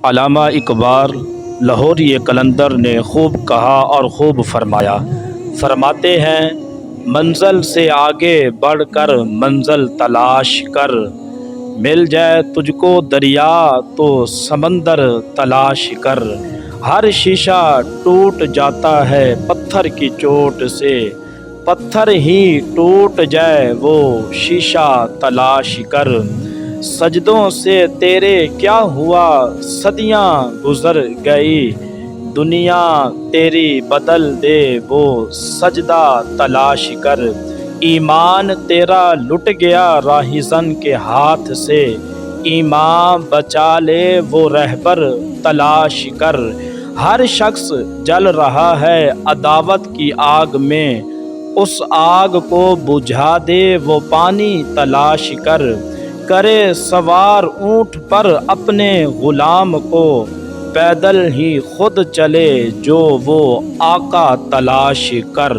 علامہ اقبال لاہوری قلندر نے خوب کہا اور خوب فرمایا۔ فرماتے ہیں منزل سے آگے بڑھ کر منزل تلاش کر، مل جائے تجھ کو دریا تو سمندر تلاش کر۔ ہر شیشہ ٹوٹ جاتا ہے پتھر کی چوٹ سے، پتھر ہی ٹوٹ جائے وہ شیشہ تلاش کر۔ سجدوں سے تیرے کیا ہوا صدیاں گزر گئی، دنیا تیری بدل دے وہ سجدہ تلاش کر۔ ایمان تیرا لٹ گیا راہزن کے ہاتھ سے، ایمان بچا لے وہ رہبر تلاش کر۔ ہر شخص جل رہا ہے عداوت کی آگ میں، اس آگ کو بجھا دے وہ پانی تلاش کر۔ کرے سوار اونٹ پر اپنے غلام کو، پیدل ہی خود چلے جو وہ آقا تلاش کر۔